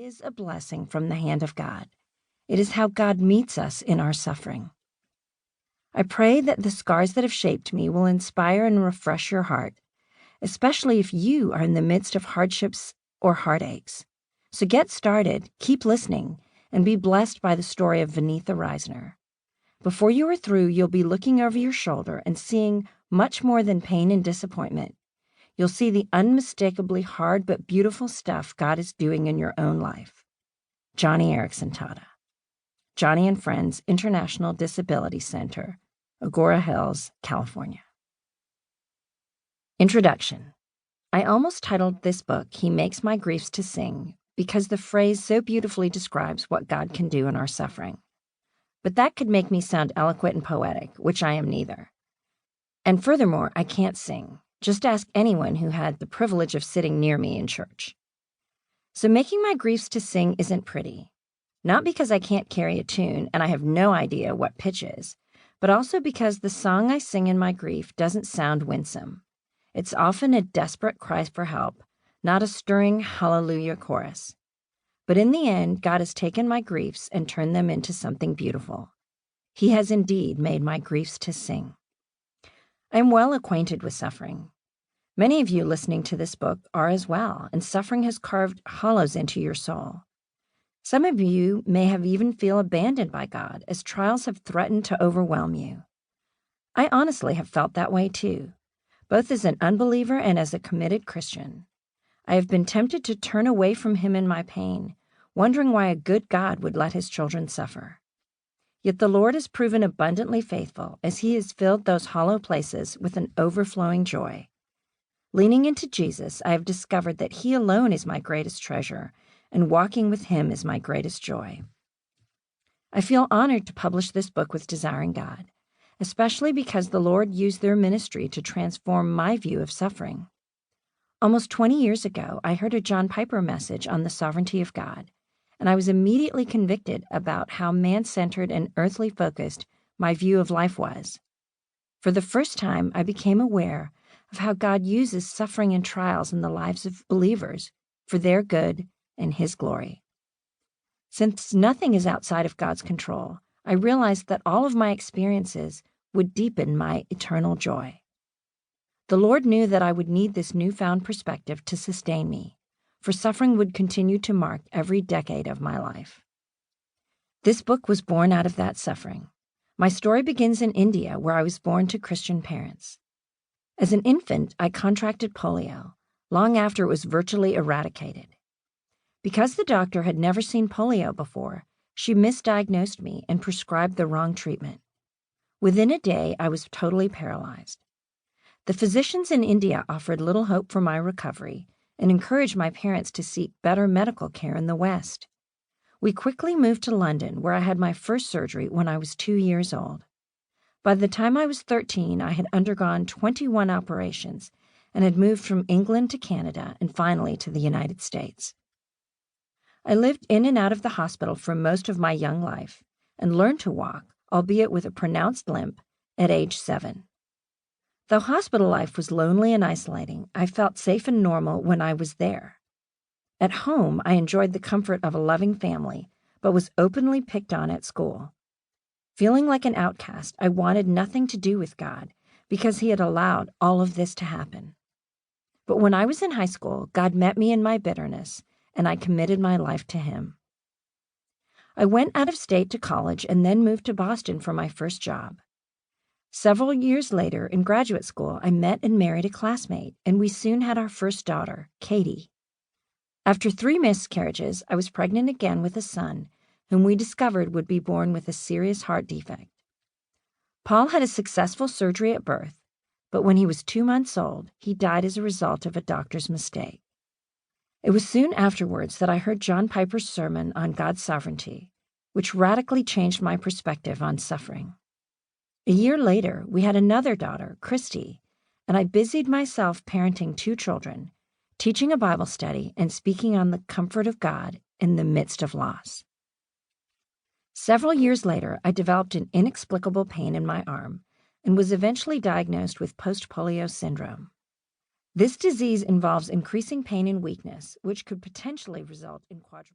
is a blessing from the hand of God. It is how God meets us in our suffering. I pray that the scars that have shaped me will inspire and refresh your heart, especially if you are in the midst of hardships or heartaches. So get started, keep listening, and be blessed by the story of Vaneetha Risner. Before you are through, you'll be looking over your shoulder and seeing much more than pain and disappointment. You'll see the unmistakably hard but beautiful stuff God is doing in your own life. Johnny Erickson Tata. Johnny and Friends International Disability Center, Agora Hills, California. Introduction. I almost titled this book, He Makes My Griefs to Sing, because the phrase so beautifully describes what God can do in our suffering. But that could make me sound eloquent and poetic, which I am neither. And furthermore, I can't sing. Just ask anyone who had the privilege of sitting near me in church. So making my griefs to sing isn't pretty. Not because I can't carry a tune and I have no idea what pitch is, but also because the song I sing in my grief doesn't sound winsome. It's often a desperate cry for help, not a stirring hallelujah chorus. But in the end, God has taken my griefs and turned them into something beautiful. He has indeed made my griefs to sing. I am well acquainted with suffering. Many of you listening to this book are as well, and suffering has carved hollows into your soul. Some of you may have even feel abandoned by God as trials have threatened to overwhelm you. I honestly have felt that way too, both as an unbeliever and as a committed Christian. I have been tempted to turn away from Him in my pain, wondering why a good God would let His children suffer. Yet the Lord has proven abundantly faithful as He has filled those hollow places with an overflowing joy. Leaning into Jesus, I have discovered that He alone is my greatest treasure, and walking with Him is my greatest joy. I feel honored to publish this book with Desiring God, especially because the Lord used their ministry to transform my view of suffering. Almost 20 years ago, I heard a John Piper message on the sovereignty of God, and I was immediately convicted about how man-centered and earthly focused my view of life was. For the first time, I became aware of how God uses suffering and trials in the lives of believers for their good and His glory. Since nothing is outside of God's control, I realized that all of my experiences would deepen my eternal joy. The Lord knew that I would need this newfound perspective to sustain me, for suffering would continue to mark every decade of my life. This book was born out of that suffering. My story begins in India, where I was born to Christian parents. As an infant, I contracted polio, long after it was virtually eradicated. Because the doctor had never seen polio before, she misdiagnosed me and prescribed the wrong treatment. Within a day, I was totally paralyzed. The physicians in India offered little hope for my recovery and encouraged my parents to seek better medical care in the West. We quickly moved to London, where I had my first surgery when I was 2 years old. By the time I was 13, I had undergone 21 operations and had moved from England to Canada and finally to the United States. I lived in and out of the hospital for most of my young life and learned to walk, albeit with a pronounced limp, at age 7. Though hospital life was lonely and isolating, I felt safe and normal when I was there. At home, I enjoyed the comfort of a loving family, but was openly picked on at school. Feeling like an outcast, I wanted nothing to do with God because He had allowed all of this to happen. But when I was in high school, God met me in my bitterness, and I committed my life to Him. I went out of state to college and then moved to Boston for my first job. Several years later, in graduate school, I met and married a classmate, and we soon had our first daughter, Katie. After 3 miscarriages, I was pregnant again with a son, whom we discovered would be born with a serious heart defect. Paul had a successful surgery at birth, but when he was 2 months old, he died as a result of a doctor's mistake. It was soon afterwards that I heard John Piper's sermon on God's sovereignty, which radically changed my perspective on suffering. A year later, we had another daughter, Christy, and I busied myself parenting 2 children, teaching a Bible study, and speaking on the comfort of God in the midst of loss. Several years later, I developed an inexplicable pain in my arm and was eventually diagnosed with post-polio syndrome. This disease involves increasing pain and weakness, which could potentially result in quadriplegia.